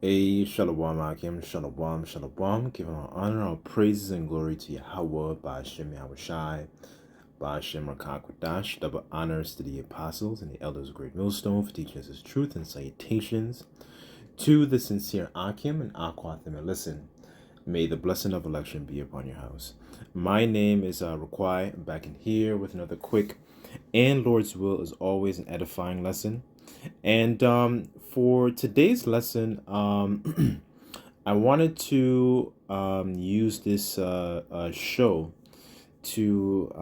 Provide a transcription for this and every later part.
Hey, Shalom, Akim, Shalom, Shalom, giving all honor, all praises, and glory to Yahweh, Ba'ashem Yahushai, Ba'ashem Rakakwadash, double honors to the apostles and the elders of Great Millstone for teaching us his truth, and salutations to the sincere Akim and Aquathim. And listen, may the blessing of election be upon your house. My name is Raquai. I'm back in here with another quick and Lord's will is always an edifying lesson. And for today's lesson, I wanted to use this show to.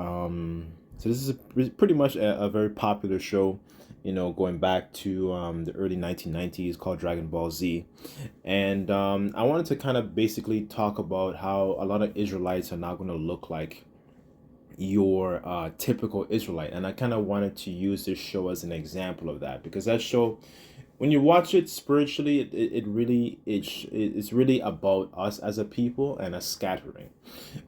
So this is pretty much a very popular show, going back to the early 1990s, called Dragon Ball Z. And I wanted to kind of basically talk about how a lot of Israelites are not going to look like your typical Israelite. And I kind of wanted to use this show as an example of that, because that show, when you watch it spiritually, it's really about us as a people and a scattering,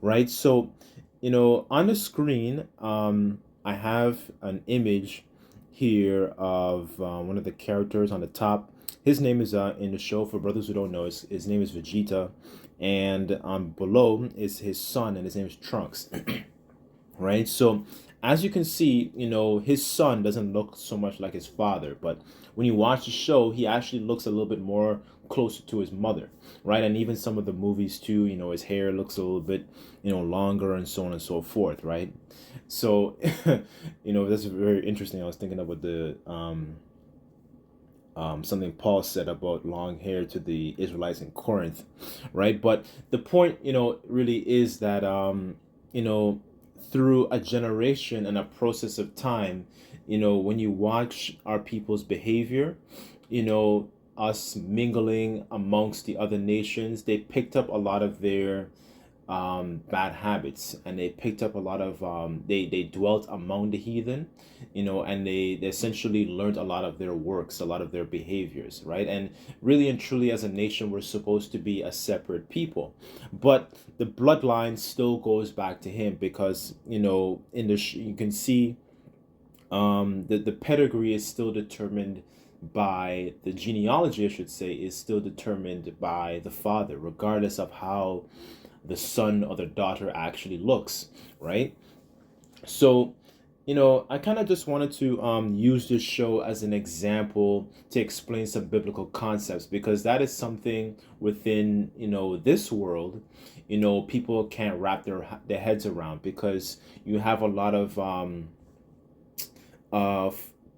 right? So, on the screen, I have an image here of one of the characters on the top. His name is in the show, for brothers who don't know, his name is Vegeta, and below is his son, and his name is Trunks. Right? So as you can see, his son doesn't look so much like his father, but when you watch the show, he actually looks a little bit more closer to his mother, right? And even some of the movies too, his hair looks a little bit, longer, and so on and so forth, right? So, that's very interesting. I was thinking about the something Paul said about long hair to the Israelites in Corinth, right? But the point, really is that you know through a generation and a process of time, when you watch our people's behavior, us mingling amongst the other nations, they picked up a lot of their bad habits, and they picked up a lot of they dwelt among the heathen, and they essentially learned a lot of their works, a lot of their behaviors, right? And really and truly, as a nation, we're supposed to be a separate people, but the bloodline still goes back to him, because in the you can see the pedigree is still determined by the genealogy, I should say, is still determined by the father, regardless of how the son or the daughter actually looks, right? So, I kind of just wanted to use this show as an example to explain some biblical concepts, because that is something within, this world, people can't wrap their heads around, because you have a lot of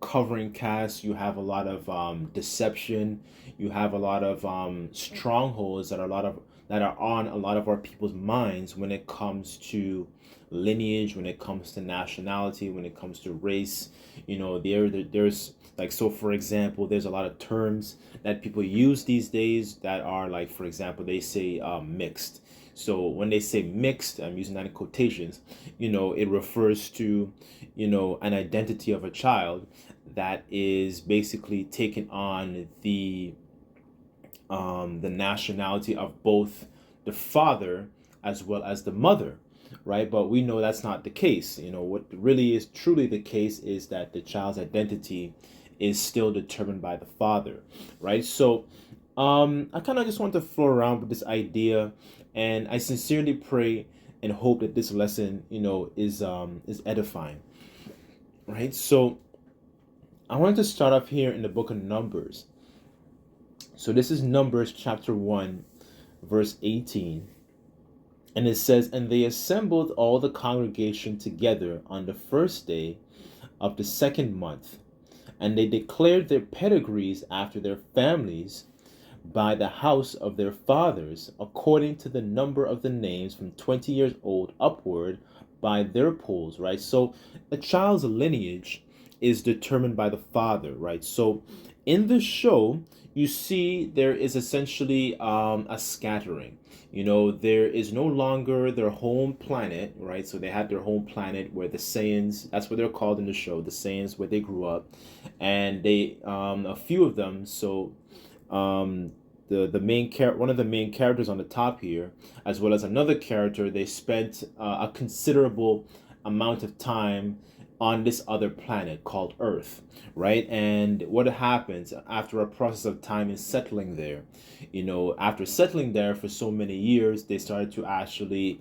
covering cast, you have a lot of deception, you have a lot of strongholds that are on a lot of our people's minds when it comes to lineage, when it comes to nationality, when it comes to race. There's like, so for example, there's a lot of terms that people use these days that are like, for example, they say mixed. So when they say mixed, I'm using that in quotations, it refers to, an identity of a child that is basically taking on the nationality of both the father as well as the mother, right? But we know that's not the case. What really is truly the case is that the child's identity is still determined by the father, right? So I kind of just want to flow around with this idea, and I sincerely pray and hope that this lesson, is edifying, right? So I wanted to start off here in the book of Numbers. So this is Numbers chapter 1, verse 18. And it says, "And they assembled all the congregation together on the first day of the second month, and they declared their pedigrees after their families by the house of their fathers, according to the number of the names from 20 years old upward, by their polls," right? So a child's lineage is determined by the father, right? So in the show, you see there is essentially a scattering. There is no longer their home planet, right? So they had their home planet where the Saiyans, that's what they're called in the show, the Saiyans, where they grew up. And they, a few of them, so the one of the main characters on the top here, as well as another character, they spent a considerable amount of time on this other planet called Earth, right? And what happens after a process of time in settling there, after settling there for so many years, they started to actually,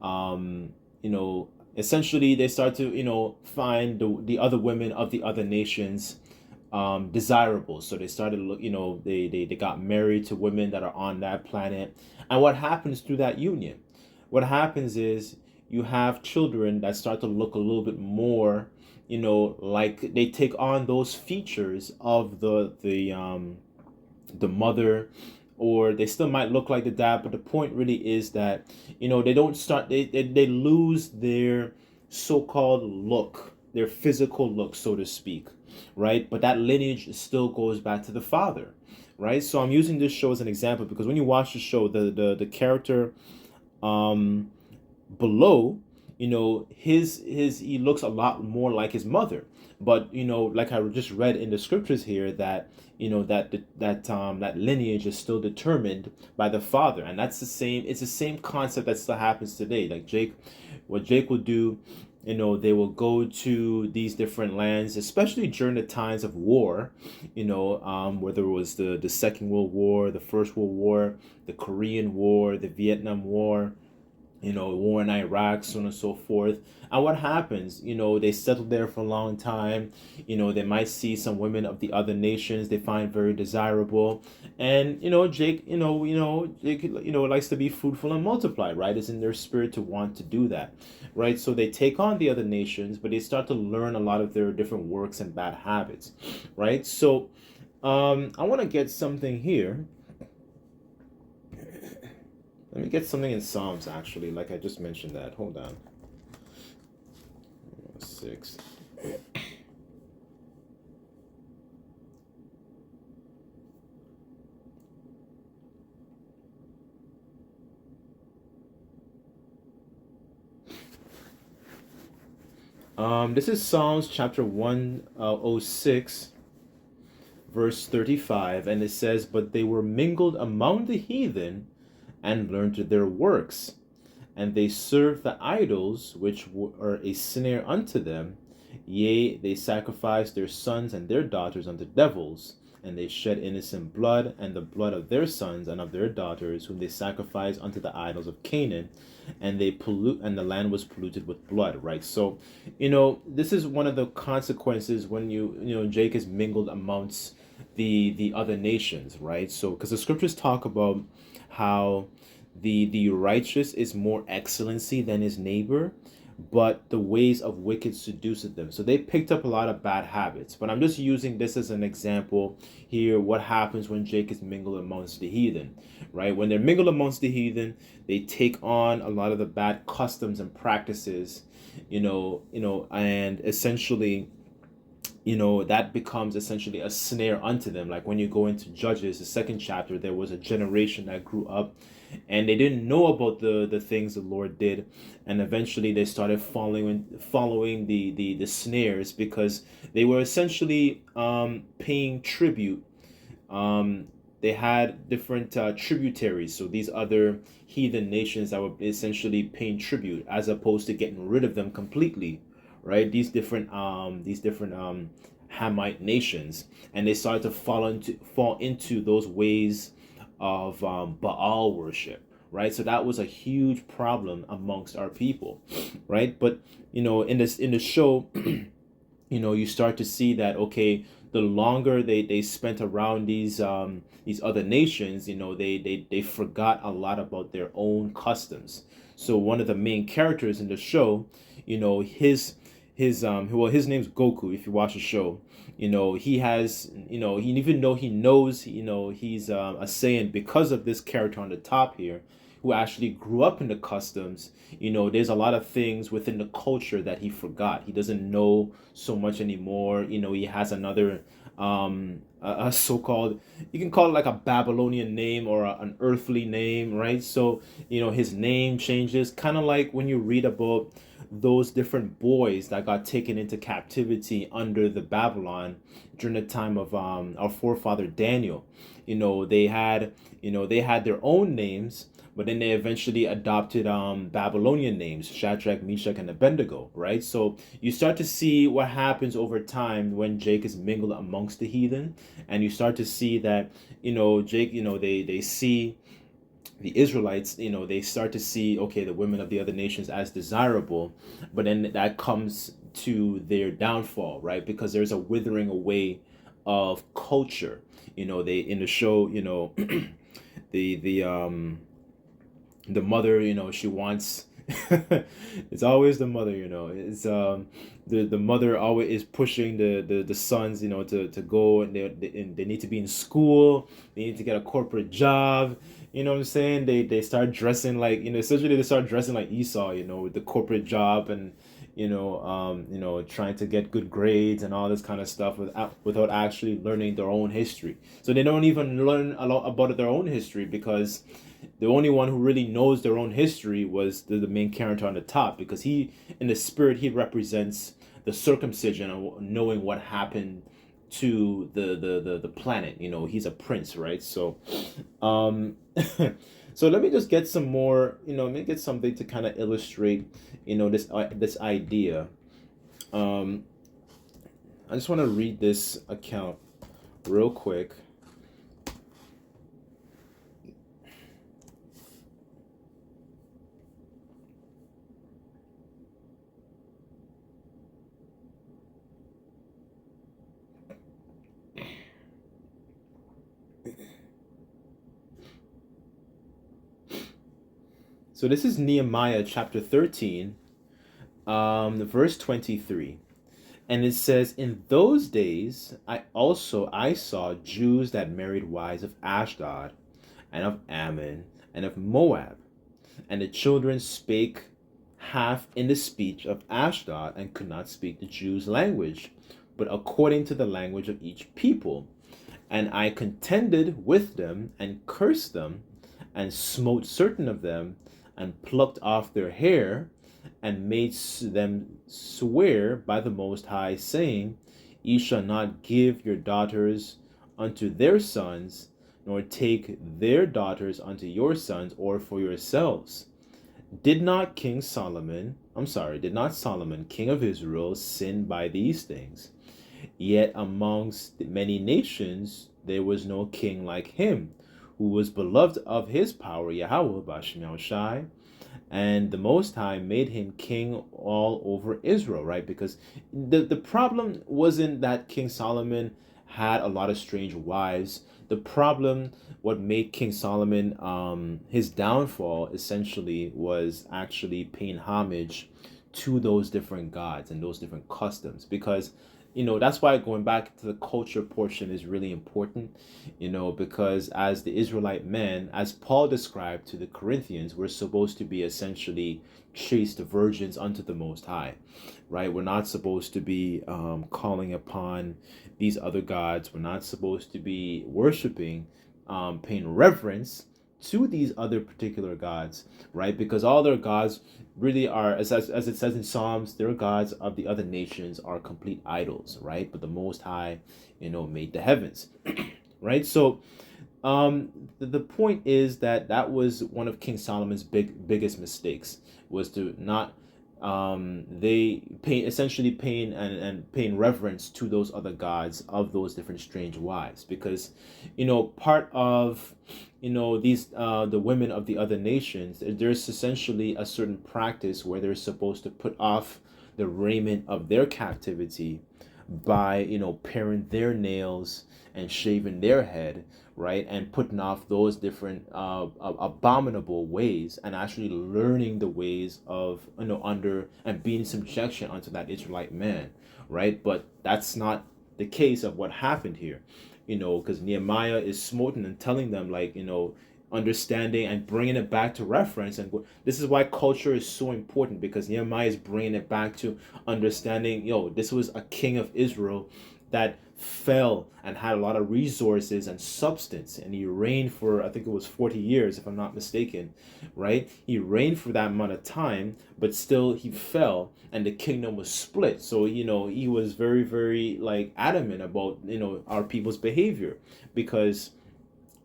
um, essentially they start to, find the other women of the other nations desirable. So they started, they got married to women that are on that planet. And what happens through that union? What happens is you have children that start to look a little bit more, like they take on those features of the mother, or they still might look like the dad, but the point really is that they don't start they lose their so-called look, their physical look, so to speak, right? But that lineage still goes back to the father, right? So I'm using this show as an example because when you watch the show, the character um below, his he looks a lot more like his mother. But like I just read in the scriptures here, that that lineage is still determined by the father. And that's the same, it's the same concept that still happens today. Like what Jake will do, they will go to these different lands, especially during the times of war, whether it was the Second World War, the First World War, the Korean War, the Vietnam War, war in Iraq, so on and so forth. And what happens? They settle there for a long time. They might see some women of the other nations they find very desirable. And Jake, Jake, likes to be fruitful and multiply, right? It's in their spirit to want to do that, right? So they take on the other nations, but they start to learn a lot of their different works and bad habits, right? So I want to get something here. Let me get something in Psalms, actually, like I just mentioned that. Hold on. 6. This is Psalms chapter 106, verse 35, and it says, "But they were mingled among the heathen, and learned their works, and they served the idols which were a snare unto them. Yea, they sacrificed their sons and their daughters unto devils, and they shed innocent blood, and the blood of their sons and of their daughters, whom they sacrificed unto the idols of Canaan, and they pollute, and the land was polluted with blood." Right. So, this is one of the consequences when Jake is mingled amongst the other nations, right? So, because the scriptures talk about how the righteous is more excellency than his neighbor, but the ways of wicked seduceth them. So they picked up a lot of bad habits. But I'm just using this as an example here. What happens when Jake is mingled amongst the heathen, right? When they're mingled amongst the heathen, they take on a lot of the bad customs and practices, and essentially, that becomes essentially a snare unto them. Like when you go into Judges, the second chapter, there was a generation that grew up and they didn't know about the things the Lord did, and eventually they started following the snares, because they were essentially paying tribute. They had different tributaries, so these other heathen nations that were essentially paying tribute, as opposed to getting rid of them completely, right? These different Hamite nations, and they started to fall into those ways of Baal worship, right? So that was a huge problem amongst our people, right? But in the show, you start to see that, okay, the longer they spent around these other nations, they forgot a lot about their own customs. So one of the main characters in the show, his name's Goku. If you watch the show, he has, he, even though he knows, he's a Saiyan because of this character on the top here, who actually grew up in the customs. There's a lot of things within the culture that he forgot. He doesn't know so much anymore. He has another a so-called, you can call it like a Babylonian name or an earthly name, right? So his name changes, kind of like when you read about those different boys that got taken into captivity under the Babylon during the time of our forefather Daniel. They had their own names, but then they eventually adopted Babylonian names, Shadrach, Meshach, and Abednego, right? So you start to see what happens over time when Jake is mingled amongst the heathen, and you start to see that Jake, they see the Israelites, they start to see, okay, the women of the other nations as desirable, but then that comes to their downfall, right? Because there's a withering away of culture. They in the show, the the mother, she wants it's always the mother, it's the mother always is pushing the sons, to go, and they need to be in school, they need to get a corporate job. You know what I'm saying? They start dressing like, essentially they start dressing like Esau, with the corporate job, and trying to get good grades and all this kind of stuff without actually learning their own history. So they don't even learn a lot about their own history, because the only one who really knows their own history was the main character on the top, because he, in the spirit, he represents the circumcision of knowing what happened to the planet. He's a prince, right? So so let me just get some more, let me get something to kind of illustrate this idea. I just want to read this account real quick. So this is Nehemiah chapter 13, verse 23. And it says, "In those days I saw Jews that married wives of Ashdod, and of Ammon, and of Moab. And the children spake half in the speech of Ashdod, and could not speak the Jews' language, but according to the language of each people. And I contended with them, and cursed them, and smote certain of them, and plucked off their hair, and made them swear by the Most High, saying, Ye shall not give your daughters unto their sons, nor take their daughters unto your sons, or for yourselves. Did not Solomon, king of Israel, sin by these things? Yet amongst many nations there was no king like him, who was beloved of his power, Yahweh Bashem Yahushai, and the Most High made him king all over Israel, right? Because the problem wasn't that King Solomon had a lot of strange wives. The problem, what made King Solomon his downfall, essentially, was actually paying homage to those different gods and those different customs. Because that's why going back to the culture portion is really important, because as the Israelite men, as Paul described to the Corinthians, we're supposed to be essentially chaste virgins unto the Most High, right? We're not supposed to be calling upon these other gods. We're not supposed to be worshiping, paying reverence to these other particular gods, right? Because all their gods really are, as it says in Psalms, their gods of the other nations are complete idols, right? But the Most High, made the heavens, right? So the point is that was one of King Solomon's biggest mistakes, was to not they pay essentially paying and paying reverence to those other gods of those different strange wives. Because part of these the women of the other nations, there's essentially a certain practice where they're supposed to put off the raiment of their captivity by paring their nails and shaving their head, right, and putting off those different abominable ways, and actually learning the ways of under and being in subjection unto that Israelite man, right? But that's not the case of what happened here, because Nehemiah is smoten and telling them, like, understanding and bringing it back to reference. And this is why culture is so important, because Nehemiah is bringing it back to understanding, this was a king of Israel that fell and had a lot of resources and substance, and he reigned for, I think it was 40 years, if I'm not mistaken, right? He reigned for that amount of time, but still he fell and the kingdom was split. So, he was very, very like adamant about, our people's behavior, because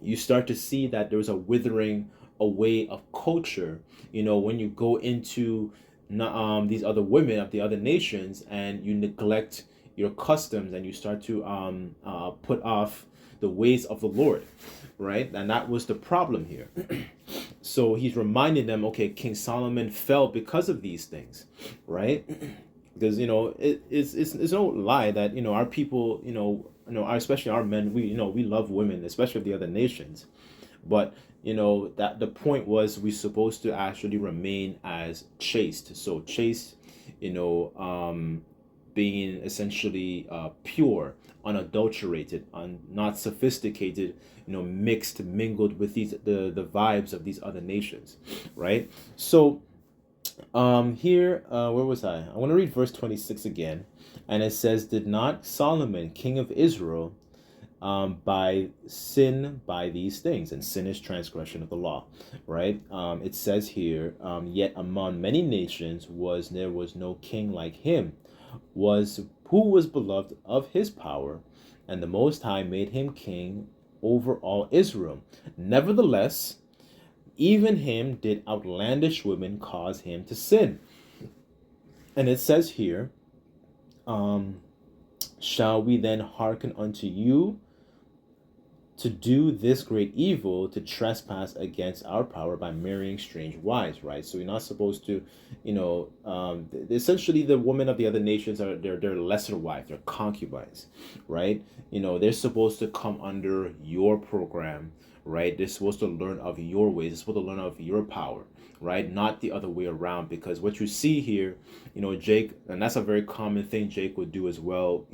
you start to see that there's a withering away of culture, when you go into these other women of the other nations, and you neglect your customs, and you start to put off the ways of the Lord, right? And that was the problem here. So he's reminding them, okay, King Solomon fell because of these things, right? Because it's no lie that our people, especially our men, we love women, especially of the other nations, but that the point was we're supposed to actually remain as chaste. So chaste, being essentially pure, unadulterated, not sophisticated, mixed, mingled with the vibes of these other nations, right? So here, where was I want to read verse 26 again, and it says, did not Solomon, king of Israel, by these things? And sin is transgression of the law, right? It says here, yet among many nations there was no king like him, who was beloved of his power, and the Most High made him king over all Israel. Nevertheless, even him did outlandish women cause him to sin. And it says here, shall we then hearken unto you to do this great evil, to trespass against our power by marrying strange wives, right? So you're not supposed to, essentially the women of the other nations are they're lesser wives, they're concubines, right? They're supposed to come under your program, right? They're supposed to learn of your ways, they're supposed to learn of your power, right? Not the other way around, because what you see here, Jake, and that's a very common thing Jake would do as well,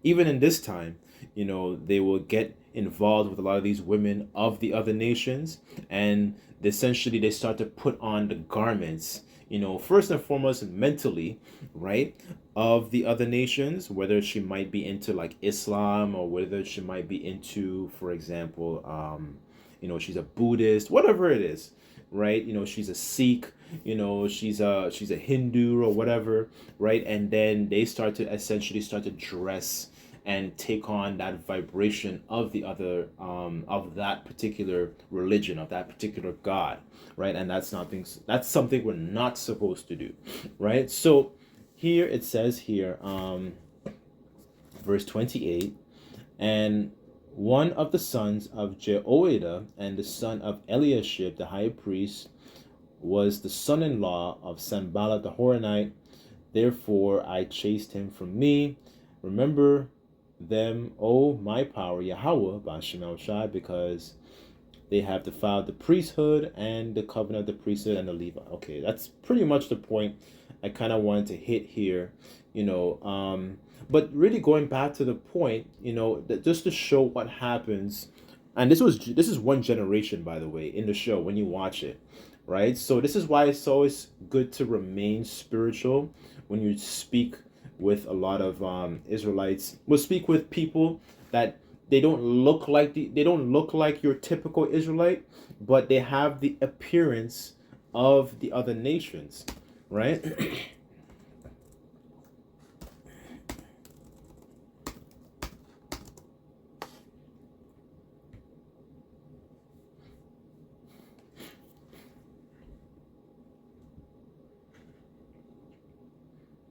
even in this time, they will get involved with a lot of these women of the other nations, and essentially they start to put on the garments, first and foremost mentally, right, of the other nations, whether she might be into like Islam, or whether she might be into, for example, she's a Buddhist, whatever it is, right? She's a Sikh, she's a Hindu or whatever, right? And then they start to essentially dress and take on that vibration of the other, of that particular religion, of that particular God, right? And that's something we're not supposed to do, right? So here it says here, verse 28, and one of the sons of Jehoiada and the son of Eliashib the high priest was the son-in-law of Sanballat the Horonite. Therefore I chased him from me. Remember them, O my power, Yahweh, Ba'ashem Yahushai, because they have defiled the priesthood and the covenant of the priesthood and the Levite. Okay, that's pretty much the point I kind of wanted to hit here, but really going back to the point, that just to show what happens, and this is one generation, by the way, in the show when you watch it, right? So this is why it's always good to remain spiritual when you speak with a lot of Israelites. We'll speak with people that they don't look like your typical Israelite, but they have the appearance of the other nations, right?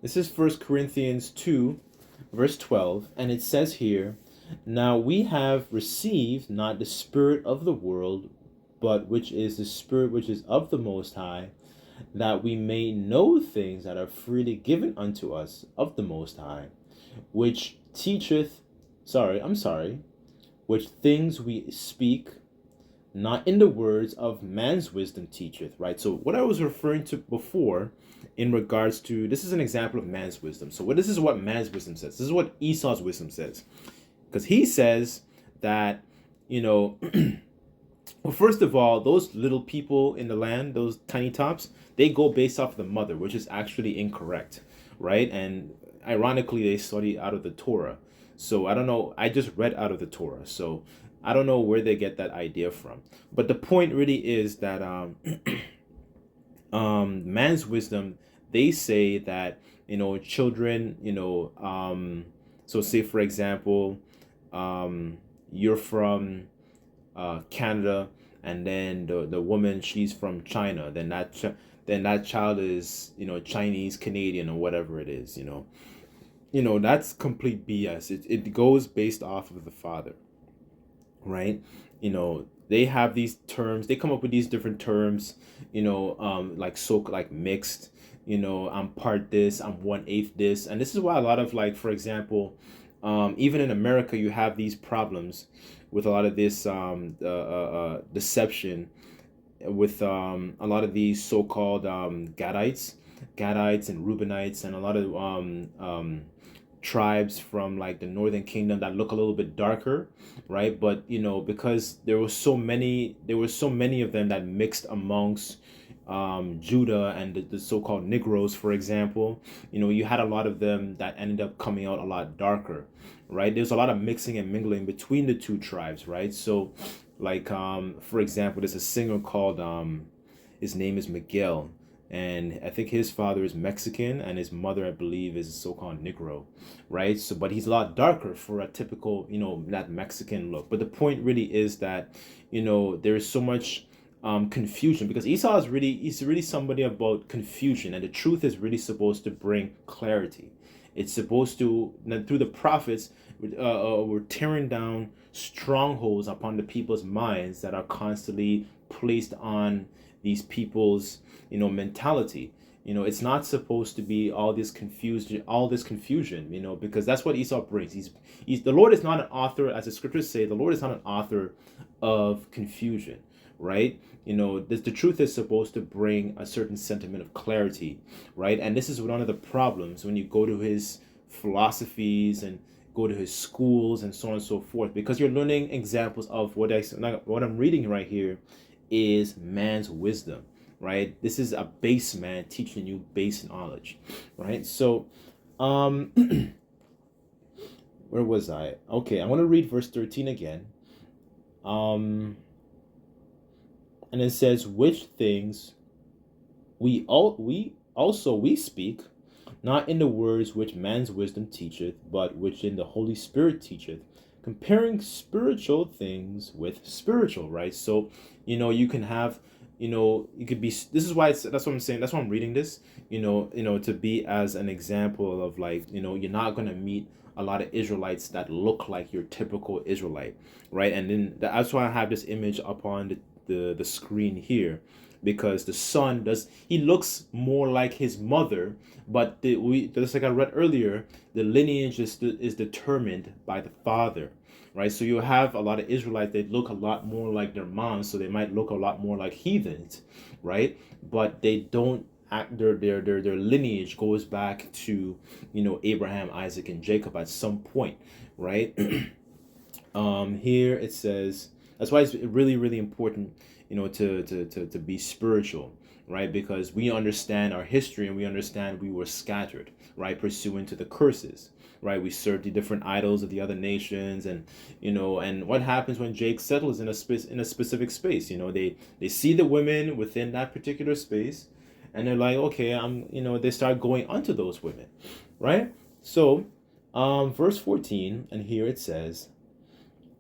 This is 1 Corinthians 2, verse 12, and it says here, now we have received not the spirit of the world, but which is the Spirit which is of the Most High, that we may know things that are freely given unto us of the Most High, which which things we speak, not in the words of man's wisdom teacheth, right? So what I was referring to before in regards to, this is an example of man's wisdom. So this is what man's wisdom says. This is what Esau's wisdom says. Because he says that, well, first of all, those little people in the land, those tiny tops, they go based off the mother, which is actually incorrect, right? And ironically, they study out of the Torah. So I don't know. I just read out of the Torah. So I don't know where they get that idea from. But the point really is that man's wisdom, they say that, children, so say for example, you're from Canada, and then the woman, she's from China, then that child is, Chinese Canadian or whatever it is, that's complete BS. It goes based off of the father, right? They have these terms, they come up with these different terms, like mixed, I'm part this, I'm 1/8 this. And this is why a lot of, like, for example, even in America, you have these problems with a lot of this deception with a lot of these so-called Gadites and Reubenites, and a lot of tribes from like the northern kingdom that look a little bit darker, right? But because there were so many of them that mixed amongst Judah and the so-called Negroes, for example, you had a lot of them that ended up coming out a lot darker, right? There's a lot of mixing and mingling between the two tribes, right? So like for example, there's a singer called his name is Miguel, and I think his father is Mexican and his mother, I believe, is a so-called Negro, right? So but he's a lot darker for a typical, that Mexican look. But the point really is that there is so much confusion, because Esau is he's really somebody about confusion, and the truth is really supposed to bring clarity. It's supposed to, through the prophets, we're tearing down strongholds upon the people's minds that are constantly placed on these people's mentality. It's not supposed to be all this confusion, because that's what Esau brings. He's the Lord is not an author, as the scriptures say, the Lord is not an author of confusion, right? The truth is supposed to bring a certain sentiment of clarity, right? And this is one of the problems when you go to his philosophies and go to his schools and so on and so forth, because you're learning examples of what I'm reading right here is man's wisdom, right? This is a base man teaching you base knowledge, right? So where was I? Okay, I want to read verse 13 again. And it says, which things we also speak, not in the words which man's wisdom teacheth, but which in the Holy Spirit teacheth, comparing spiritual things with spiritual, right? So you can have, you could be, this is why that's what I'm saying, that's why I'm reading this, to be as an example of, like, you're not going to meet a lot of Israelites that look like your typical Israelite, right? And then that's why I have this image up on the screen here, because the son he looks more like his mother, but just like I read earlier, the lineage is determined by the father, right? So you have a lot of Israelites that look a lot more like their moms, so they might look a lot more like heathens, right? But they don't act, their lineage goes back to Abraham, Isaac, and Jacob at some point, right? Here it says, that's why it's really, really important, to be spiritual, right? Because we understand our history, and we understand we were scattered, right, pursuant to the curses, right? We served the different idols of the other nations, and and what happens when Jake settles in a specific space? They see the women within that particular space, and they're like, okay, they start going onto those women, right? So, verse 14, and here it says,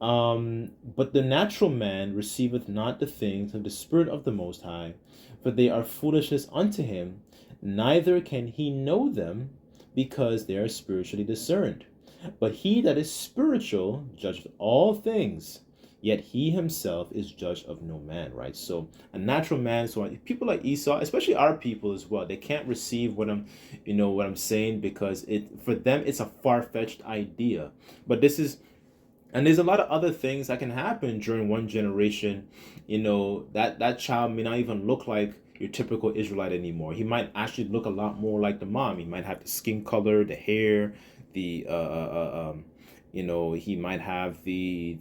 but the natural man receiveth not the things of the Spirit of the Most High, for they are foolishness unto him, neither can he know them, because they are spiritually discerned. But he that is spiritual judgeth all things, yet he himself is judged of no man, right? So a natural man, so people like Esau, especially our people as well, they can't receive what I'm saying, because for them it's a far-fetched idea. But this is, and there's a lot of other things that can happen during one generation. That child may not even look like your typical Israelite anymore. He might actually look a lot more like the mom. He might have the skin color, the hair, the he might have the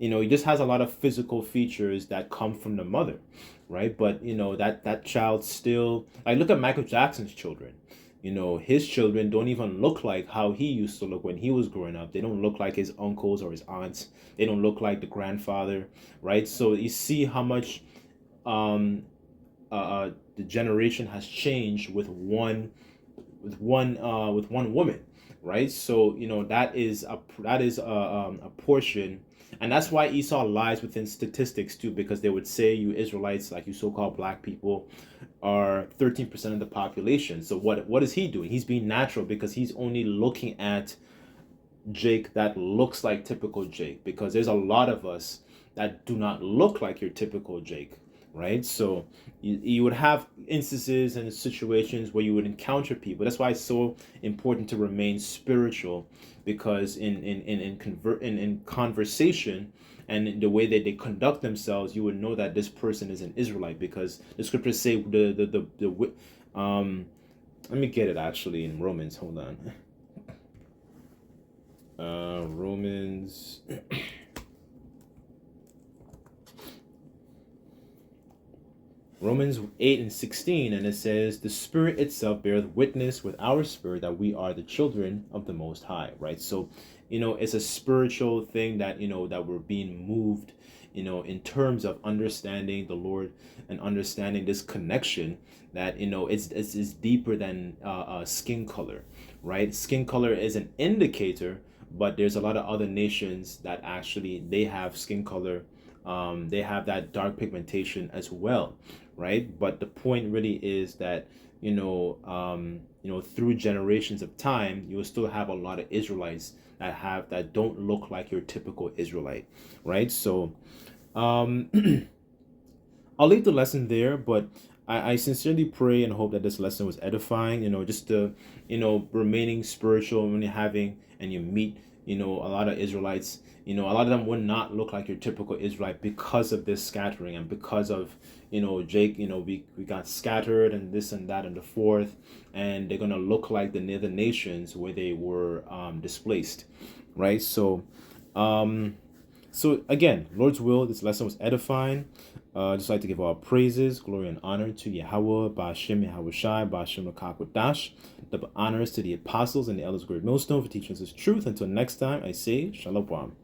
he just has a lot of physical features that come from the mother, right? But that child still, like, look at Michael Jackson's children. his children don't even look like how he used to look when he was growing up. They don't look like his uncles or his aunts. They don't look like the grandfather, right? So you see how much the generation has changed with one woman, right? So that is a portion, and that's why Esau lies within statistics too, because they would say you Israelites, like you so-called black people, are 13% of the population. So what is he doing? He's being natural because he's only looking at Jake that looks like typical Jake, because there's a lot of us that do not look like your typical Jake, right? So you would have instances and situations where you would encounter people. That's why it's so important to remain spiritual, because in conversation and in the way that they conduct themselves, you would know that this person is an Israelite, because the scriptures say let me get it actually in Romans. Hold on. Romans Romans 8:16, and it says, the Spirit itself beareth witness with our spirit that we are the children of the Most High, right? So, it's a spiritual thing that, that we're being moved, in terms of understanding the Lord and understanding this connection that, it's deeper than skin color, right? Skin color is an indicator, but there's a lot of other nations that actually they have skin color. They have that dark pigmentation as well, right? But the point really is that through generations of time, you will still have a lot of Israelites that don't look like your typical Israelite, right? So I'll leave the lesson there, but I sincerely pray and hope that this lesson was edifying. Just the remaining spiritual when you're having and you meet a lot of Israelites. A lot of them would not look like your typical Israelite because of this scattering, and because of Jake. We got scattered and this and that and the fourth, and they're gonna look like the other nations where they were displaced, right? So again, Lord's will, this lesson was edifying. Just like to give all praises, glory, and honor to Yahweh, Ba'ashem Yahushai, Ba'ashem Lakakwadash. Double honors to the apostles and the elders of Great Millstone for teaching us this truth. Until next time, I say Shalom.